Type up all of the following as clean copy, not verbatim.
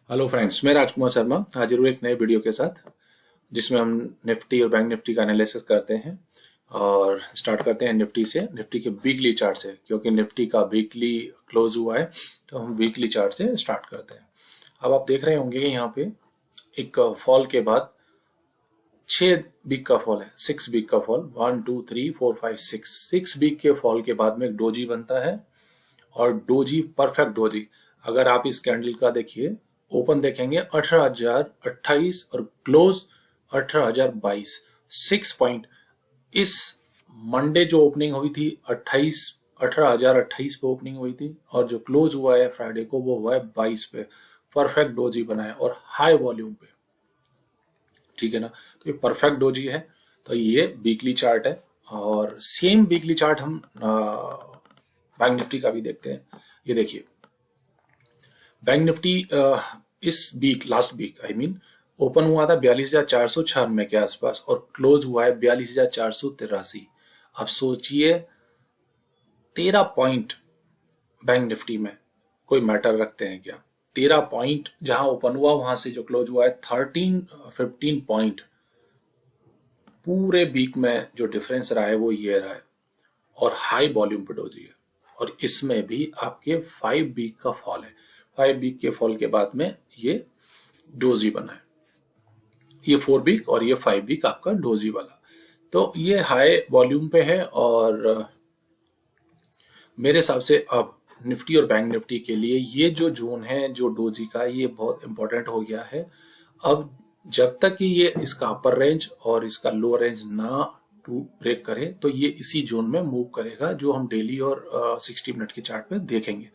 Hello friends, मैं राजकुमार शर्मा हाजिर हूँ एक नए वीडियो के साथ जिसमें हम निफ्टी और बैंक निफ्टी का एनालिसिस करते हैं। और स्टार्ट करते हैं निफ्टी से, निफ्टी के वीकली चार्ट से, क्योंकि निफ्टी का वीकली क्लोज हुआ है तो हम वीकली चार्ट से स्टार्ट करते हैं। अब आप देख रहे होंगे कि यहाँ पे एक फॉल के बाद 6 वीक का फॉल है, 6 वीक का फॉल, 1 2 3 4 5 6 वीक के फॉल के बाद में एक डोजी बनता है। और डोजी, परफेक्ट डोजी, अगर आप इस कैंडल का देखिए, ओपन देखेंगे 18,028 और क्लोज 18,022, 6 पॉइंट। इस मंडे जो ओपनिंग हुई थी 18,028 पे ओपनिंग हुई थी, और जो क्लोज हुआ है फ्राइडे को वो हुआ है 22 पे। परफेक्ट डोजी बना है और हाई वॉल्यूम पे, ठीक है ना। तो ये परफेक्ट डोजी है। तो ये वीकली चार्ट है और सेम वीकली चार्ट हम बैंक निफ्टी का भी देखते हैं। ये देखिए, बैंक निफ्टी इस week, last week I mean, open हुआ था 42,496 के आसपास और क्लोज हुआ है 42,483। अब सोचिए, 13 पॉइंट बैंक निफ्टी में कोई मैटर रखते हैं क्या? 13 पॉइंट जहां ओपन हुआ वहां से जो क्लोज हुआ है 15 पॉइंट। पूरे वीक में जो डिफरेंस रहा है वो ये रहा है, और हाई वॉल्यूम पे डोजी है। और इसमें भी आपके 5 वीक का फॉल है। 5 वीक के फॉल के बाद में ये डोजी बना है। ये 4 वीक और ये 5 वीक आपका डोजी वाला। तो ये हाई वॉल्यूम पे है। और मेरे हिसाब से अब निफ्टी और बैंक निफ्टी के लिए ये जो जोन है जो डोजी का, ये बहुत इंपॉर्टेंट हो गया है। अब जब तक कि ये इसका अपर रेंज और इसका लोअर रेंज ना ब्रेक करे तो ये इसी जोन में मूव करेगा, जो हम डेली और 60 मिनट के चार्ट में देखेंगे।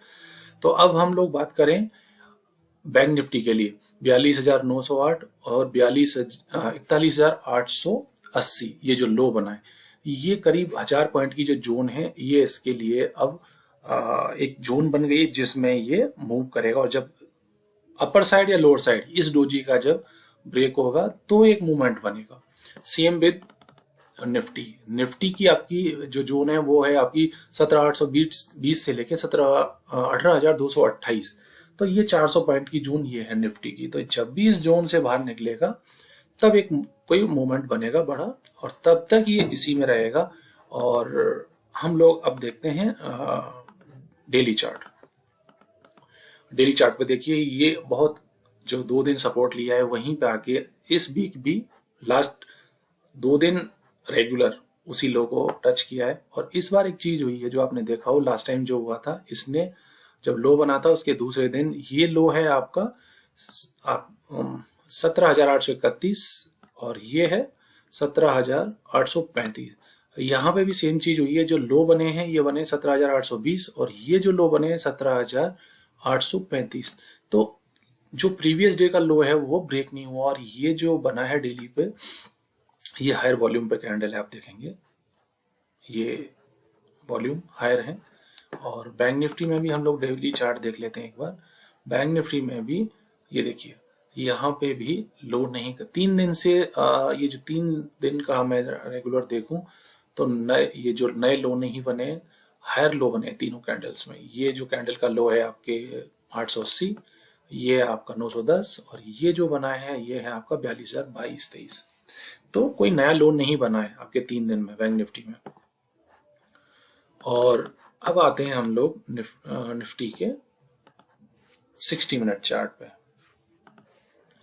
तो अब हम लोग बात करें बैंक निफ्टी के लिए, 42,908 और 41,880, ये जो लो बना है, ये करीब 1000 पॉइंट की जो जोन है, ये इसके लिए अब एक जोन बन गई जिसमें ये मूव करेगा। और जब अपर साइड या लोअर साइड इस डोजी का जब ब्रेक होगा तो एक मूवमेंट बनेगा। Same with Nifty. निफ्टी की आपकी जो जोन है वो है आपकी 17,820 से लेके 18,228। तो ये 400 पॉइंट की जोन ये है निफ्टी की। तो जब भी इस जोन से बाहर निकलेगा तब एक कोई मूवमेंट बनेगा बड़ा, और तब तक ये इसी में रहेगा। और हम लोग अब देखते हैं डेली चार्ट। डेली चार्ट पे देखिए, ये बहुत जो 2 दिन सपोर्ट लिया है वहीं पे आके इस वीक भी लास्ट 2 दिन रेगुलर उसी लो को टच किया है। और इस बार एक चीज हुई है जो आपने देखा हो, लास्ट टाइम जो हुआ था, इसने जब लो बना था उसके दूसरे दिन ये लो है आपका 17,831 और ये है 17,835। यहाँ पे भी सेम चीज हुई है, जो लो बने हैं ये बने 17,820 और ये जो लो बने हैं 17,835। तो जो प्रीवियस डे का लो है वो ब्रेक नहीं हुआ, और ये जो बना है डेली पे, ये हायर वॉल्यूम पे कैंडल है। आप देखेंगे ये वॉल्यूम हायर है। और बैंक निफ्टी में भी हम लोग डेली चार्ट देख लेते हैं एक बार। बैंक निफ्टी में भी ये देखिए, यहाँ पे भी लो नहीं कर 3 दिन से ये जो 3 दिन का मैं रेगुलर देखूं तो नए, ये जो नए लो नहीं बने, हायर लो बने तीनों कैंडल्स में। ये जो कैंडल का लो है आपके 880, ये है आपका 910, और ये जो बना है ये है आपका 42,022-23। तो कोई नया लो नहीं बना है आपके 3 दिन में बैंक निफ्टी में। और अब आते हैं हम लोग निफ्टी के 60 मिनट चार्ट पे।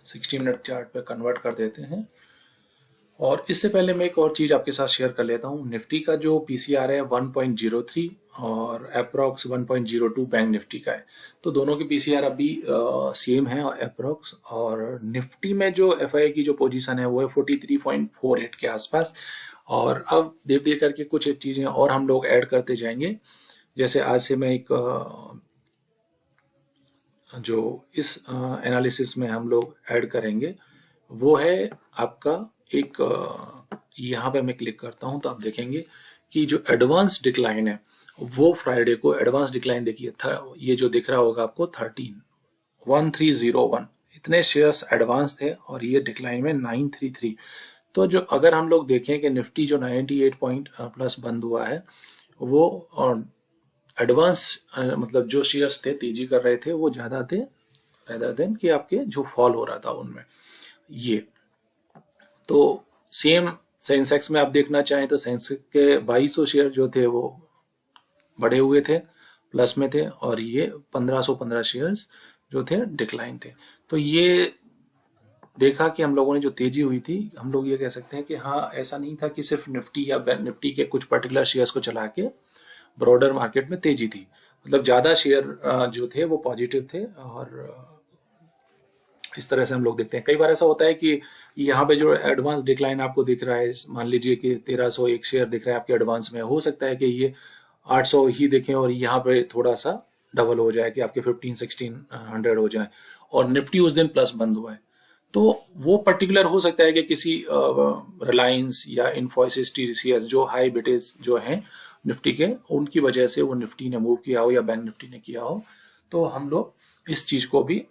60 मिनट चार्ट पे कन्वर्ट कर देते हैं। और इससे पहले मैं एक और चीज आपके साथ शेयर कर लेता हूँ। निफ्टी का जो पीसीआर है 1.03 और अप्रोक्स 1.02 बैंक निफ्टी का है। तो दोनों के पीसीआर अभी सेम है अप्रोक्स। और निफ्टी में जो एफआई की जो पोजीशन है वो है 43.48 के आसपास। और अब देख देख करके कुछ चीजें और हम लोग ऐड करते जाएंगे। जैसे आज से मैं एक जो इस एनालिसिस में हम लोग ऐड करेंगे वो है आपका एक, यहाँ पे मैं क्लिक करता हूं तो आप देखेंगे कि जो एडवांस डिक्लाइन है वो फ्राइडे को एडवांस डिक्लाइन देखिए था, ये जो दिख रहा होगा आपको 13,1301, इतने शेयर्स एडवांस थे और ये डिक्लाइन में 933। तो जो अगर हम लोग देखें कि निफ्टी जो 98 पॉइंट प्लस बंद हुआ है, वो एडवांस मतलब जो शेयर्स थे तेजी कर रहे थे वो ज्यादा थे रेदर देन कि आपके जो फॉल हो रहा था उनमें। ये तो सेम सेंसेक्स में आप देखना चाहें तो सेंसेक्स के 2200 शेयर जो थे वो बढ़े हुए थे, प्लस में थे, और ये 1515 शेयर्स जो थे डिक्लाइन थे। तो ये देखा कि हम लोगों ने जो तेजी हुई थी, हम लोग ये कह सकते हैं कि हाँ, ऐसा नहीं था कि सिर्फ निफ्टी या बैंक निफ्टी के कुछ पर्टिकुलर शेयर्स को चला के ब्रॉडर मार्केट में तेजी थी। मतलब ज्यादा शेयर जो थे वो पॉजिटिव थे, और इस तरह से हम लोग देखते हैं। कई बार ऐसा होता है कि यहाँ पे जो एडवांस डिक्लाइन आपको दिख रहा है, मान लीजिए कि 1301 शेयर दिख रहा है आपके एडवांस में, हो सकता है कि ये 800 ही दिखे और यहाँ पे थोड़ा सा डबल हो जाए कि आपके 1500-1600 हो जाए, और निफ्टी उस दिन प्लस बंद हुआ है। तो वो पर्टिकुलर हो सकता है कि किसी रिलायंस या इन्फोसिस, टीसीएस जो हाई बिटेज जो हैं निफ्टी के, उनकी वजह से वो निफ्टी ने मूव किया हो या बैंक निफ्टी ने किया हो। तो हम लोग इस चीज को भी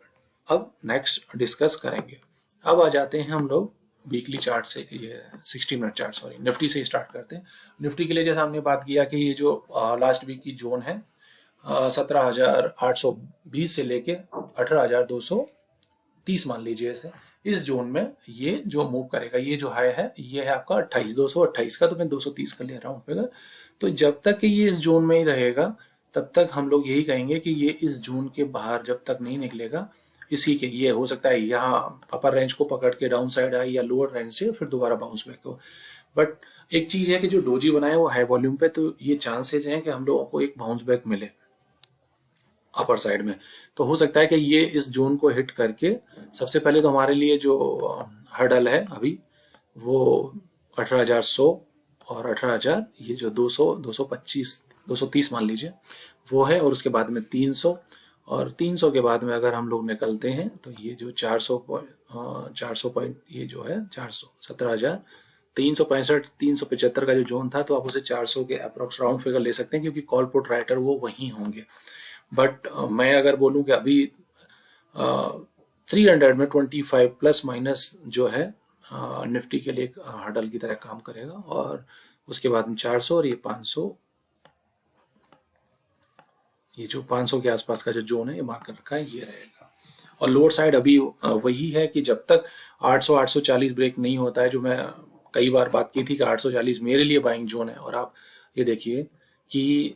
अब नेक्स्ट डिस्कस करेंगे। अब आ जाते हैं हम लोग वीकली चार्ट से, ये 60 मिनट चार्ट, सॉरी, निफ्टी से स्टार्ट करते हैं। निफ्टी के लिए जैसा हमने बात किया कि ये जो लास्ट वीक की जोन है 17,820 से लेके 18,230 मान लीजिए इसे, इस जोन में ये जो मूव करेगा, ये जो हाई है ये है आपका 228 का, तो मैं 230 का ले रहा हूँ फिगर। तो जब तक कि ये इस जोन में ही रहेगा तब तक हम लोग यही कहेंगे कि ये इस जोन के बाहर जब तक नहीं निकलेगा, इसी के, ये हो सकता है यहाँ अपर रेंज को पकड़ के डाउन साइड आए या लोअर रेंज से फिर दोबारा बाउंस बैक हो। बट एक चीज है कि जो डोजी बनाए वो हाई वॉल्यूम पे, तो ये चांसेस हैं कि हम लोगों को एक बाउंस बैक मिले अपर साइड में। तो हो सकता है कि ये इस जोन को हिट करके, सबसे पहले तो हमारे लिए जो हर्डल है अभी वो 18,100 और 18,000, ये जो 200, 225, 230 मान लीजिए वो है, और उसके बाद में 300, और 300 के बाद में अगर हम लोग निकलते हैं तो ये जो 400 पॉइंट, ये जो है 400, 17,365, 375 का जो जोन था, तो आप उसे 400 के अप्रोक्स राउंड फिगर ले सकते हैं, क्योंकि कॉल पुट राइटर वो वहीं होंगे। बट मैं अगर बोलूं कि अभी 300 में 25 प्लस माइनस जो है निफ्टी के लिए एक हर्डल की तरह काम करेगा, और उसके बाद में 400 और ये 500, ये जो 500 के आसपास का जो जोन है ये मार्कर रखा है, ये रहेगा। और लोअर साइड अभी वही है कि जब तक 800 840 ब्रेक नहीं होता है, जो मैं कई बार बात की थी कि 840 मेरे लिए बाइंग जोन है। और आप ये देखिए कि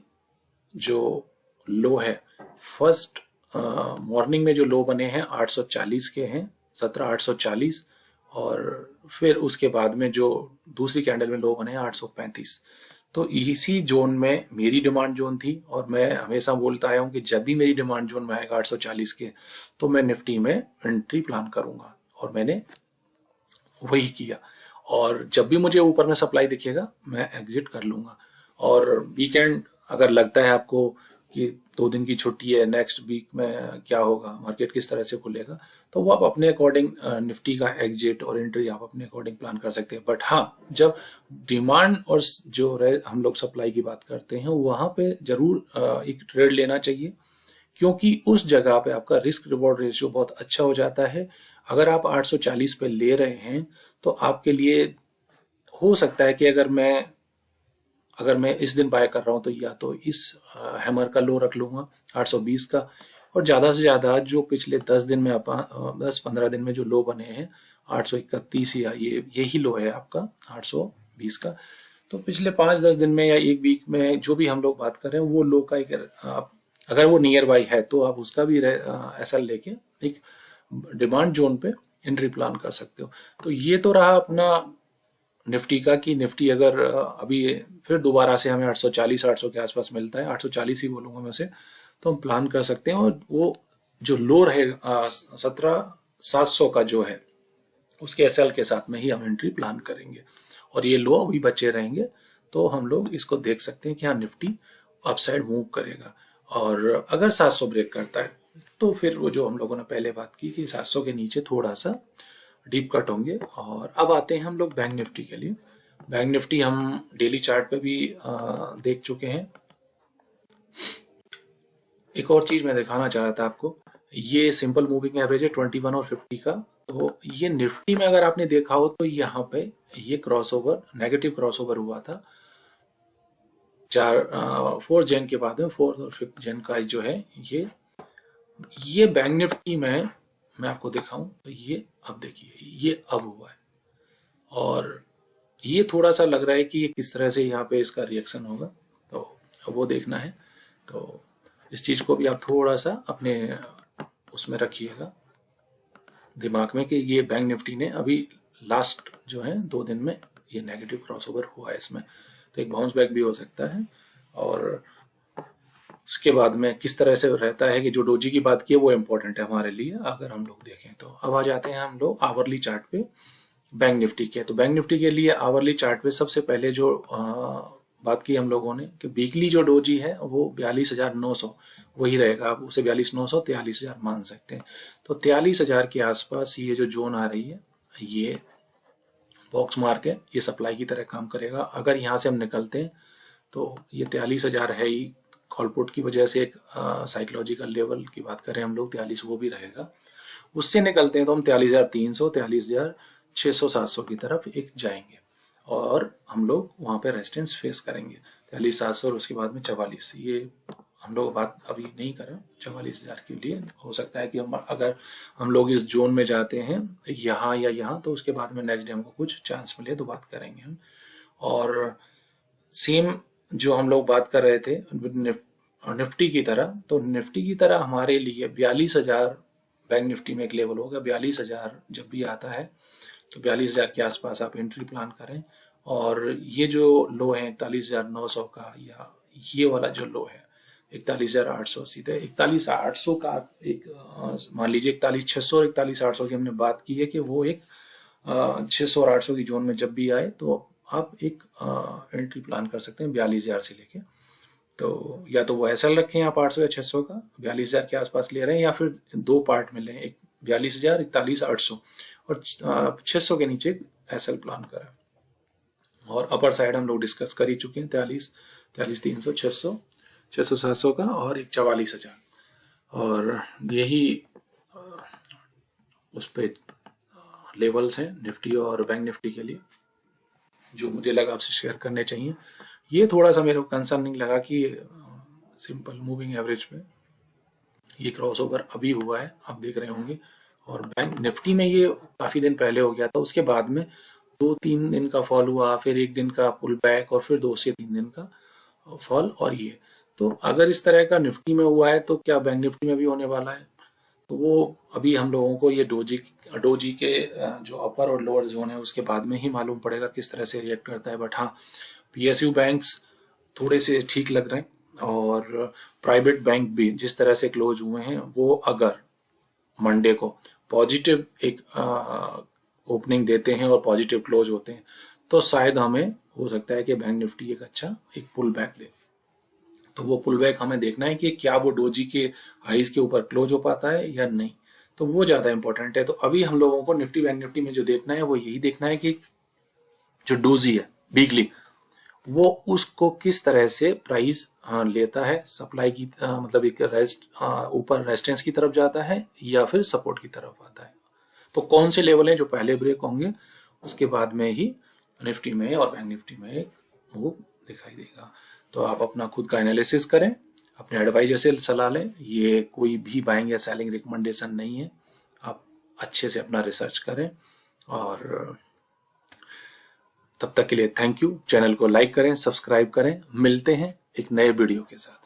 जो लो है, फर्स्ट मॉर्निंग में जो लो बने हैं 840 के हैं, 17,840, और फिर उसके बाद में जो दूसरी कैंडल में लो बने हैं 835। तो इसी जोन में मेरी डिमांड जोन थी, और मैं हमेशा बोलता आया हूं कि जब भी मेरी डिमांड जोन में आएगा 840 के, तो मैं निफ्टी में एंट्री प्लान करूंगा, और मैंने वही किया। और जब भी मुझे ऊपर में सप्लाई दिखेगा मैं एग्जिट कर लूंगा। और वीकेंड अगर लगता है आपको कि 2 दिन की छुट्टी है, नेक्स्ट वीक में क्या होगा, मार्केट किस तरह से खुलेगा, तो वो आप अपने अकॉर्डिंग निफ्टी का एग्जिट और एंट्री आप अपने अकॉर्डिंग प्लान कर सकते हैं। बट हाँ, जब डिमांड और जो हम लोग सप्लाई की बात करते हैं, वहां पे जरूर एक ट्रेड लेना चाहिए, क्योंकि उस जगह पे आपका रिस्क रिवॉर्ड रेशियो बहुत अच्छा हो जाता है। अगर आप 840 पे ले रहे हैं तो आपके लिए हो सकता है कि अगर मैं इस दिन बाय कर रहा हूं तो या तो इस हैमर का लो रख लूंगा 820 का, और ज्यादा से ज्यादा जो पिछले 10 दिन में 10-15 दिन में जो लो बने हैं 831, या यही लो है आपका 820 का। तो पिछले 5-10 दिन में या एक वीक में जो भी हम लोग बात कर रहे हैं, वो लो का एक अगर वो नियर बाई है तो आप उसका भी एसएल लेके एक डिमांड जोन पे एंट्री प्लान कर सकते हो। तो ये तो रहा अपना निफ्टी का, कि निफ्टी अगर अभी फिर दोबारा से हमें 840 800 के आसपास मिलता है, 840 ही बोलूंगा मैं उसे, तो हम प्लान कर सकते हैं। और वो जो लो रहेगा 17,700 का जो है, उसके एसएल के साथ में ही हम एंट्री प्लान करेंगे, और ये लो अभी बचे रहेंगे। तो हम लोग इसको देख सकते हैं कि हाँ, निफ्टी अपसाइड मूव करेगा। और अगर 700 ब्रेक करता है तो फिर वो जो हम लोगों ने पहले बात की कि 700 के नीचे थोड़ा सा डीप कट होंगे। और अब आते हैं हम लोग बैंक निफ्टी के लिए। बैंक निफ्टी हम डेली चार्ट पे भी देख चुके हैं। एक और चीज मैं दिखाना चाह रहा था आपको, ये सिंपल मूविंग एवरेज है 21 और 50 का। तो ये निफ्टी में अगर आपने देखा हो तो यहाँ पे ये क्रॉसओवर, नेगेटिव क्रॉसओवर हुआ था 4 जन के बाद में, 4th और 5th जन का जो है ये ये बैंक निफ्टी में मैं आपको दिखाऊं तो ये अब देखिए ये अब हुआ है, और ये थोड़ा सा लग रहा है कि ये किस तरह से यहाँ पे इसका रिएक्शन होगा, तो वो देखना है। तो इस चीज को भी आप थोड़ा सा अपने उसमें रखिएगा दिमाग में कि ये बैंक निफ्टी ने अभी लास्ट जो है 2 दिन में ये नेगेटिव क्रॉसओवर हुआ है इसमें, तो एक बाउंस बैक भी हो सकता है। और उसके बाद में किस तरह से रहता है कि जो डोजी की बात की है वो इम्पोर्टेंट है हमारे लिए अगर हम लोग देखें तो। अब आ जाते हैं हम लोग आवरली चार्ट पे बैंक निफ्टी के। तो बैंक निफ्टी के लिए आवरली चार्ट पे सबसे पहले जो बात की हम लोगों ने कि वीकली जो डोजी है वो 42,900 वही रहेगा, आप उसे 42,900 43,000 मान सकते हैं। तो 43,000 के आसपास ये जो जोन आ रही है ये बॉक्स मार्क है, ये सप्लाई की तरह काम करेगा। अगर यहाँ से हम निकलते हैं तो ये 43,000 है ही, कॉलपुट की वजह से एक साइकोलॉजिकल लेवल की बात करें हम लोग 43 वो भी रहेगा। उससे निकलते हैं तो हम 43,300 43,600 700 की तरफ एक जाएंगे और हम लोग वहां पे रेजिस्टेंस फेस करेंगे 43,700 और उसके बाद में 44। ये हम लोग बात अभी नहीं करें 44,000 के लिए। हो सकता है कि हम अगर हम लोग इस जोन में जाते हैं यहाँ या यहाँ तो उसके बाद में नेक्स्ट डे हमको कुछ चांस मिले तो बात करेंगे हम। और सेम जो हम लोग बात कर रहे थे निफ्टी की तरह, तो निफ्टी की तरह हमारे लिए 42,000 बैंक निफ्टी में एक लेवल होगा। 42,000 जब भी आता है तो 42,000 के आसपास आप एंट्री प्लान करें। और ये जो लो है 41,900 का या ये वाला जो लो है 41,880 थे, 41,800 का एक मान लीजिए 41,600 और 41,800 की हमने बात की है कि वो एक 600 और 800 की जोन में जब भी आए तो आप एक एंट्री प्लान कर सकते हैं 42,000 से लेके। तो या तो वो ऐसा रखें आप 800 या 600 का 42,000 के आसपास ले रहे हैं, या फिर दो पार्ट में लें, एक 42,000 41,800 और 600 के नीचे एसएल प्लान करें। और अपर साइड हम लोग डिस्कस कर ही चुके हैं 43,300 600 700 का और एक 44,000। और यही उस पे लेवल्स हैं निफ्टी और बैंक निफ्टी के लिए जो मुझे लगा आपसे शेयर करने चाहिए। ये थोड़ा सा मेरे को कंसर्निंग लगा कि सिंपल मूविंग एवरेज पे ये क्रॉसओवर अभी हुआ है, आप देख रहे होंगे। और बैंक निफ्टी में ये काफी दिन पहले हो गया था, उसके बाद में 2-3 दिन का फॉल हुआ, फिर एक दिन का पुल बैक और फिर 2 से 3 दिन का फॉल। और ये तो अगर इस तरह का निफ्टी में हुआ है तो क्या बैंक निफ्टी में भी होने वाला है, तो वो अभी हम लोगों को ये डोजी के जो अपर और लोअर जोन है उसके बाद में ही मालूम पड़ेगा किस तरह से रिएक्ट करता है। बट हाँ, पीएसयू बैंक्स थोड़े से ठीक लग रहे हैं और प्राइवेट बैंक भी जिस तरह से क्लोज हुए हैं वो अगर मंडे को पॉजिटिव एक ओपनिंग देते हैं और पॉजिटिव क्लोज होते हैं तो शायद हमें हो सकता है कि बैंक निफ्टी एक अच्छा एक पुल बैक दे। तो वो पुल बैक हमें देखना है कि क्या वो डोजी के हाइज के ऊपर क्लोज हो पाता है या नहीं, तो वो ज्यादा इंपॉर्टेंट है। तो अभी हम लोगों को निफ्टी बैंक निफ्टी में जो देखना है वो यही देखना है कि जो डोजी है वीकली वो उसको किस तरह से प्राइस लेता है, सप्लाई की मतलब एक रेस्ट ऊपर रेजिस्टेंस की तरफ जाता है या फिर सपोर्ट की तरफ आता है। तो कौन से लेवल हैं जो पहले ब्रेक होंगे उसके बाद में ही निफ्टी में और बैंक निफ्टी में वो दिखाई देगा। तो आप अपना खुद का एनालिसिस करें, अपने एडवाइजर से सलाह लें, ये कोई भी बाइंग या सेलिंग रिकमेंडेशन नहीं है। आप अच्छे से अपना रिसर्च करें और तब तक के लिए थैंक यू। चैनल को लाइक करें, सब्सक्राइब करें। मिलते हैं एक नए वीडियो के साथ।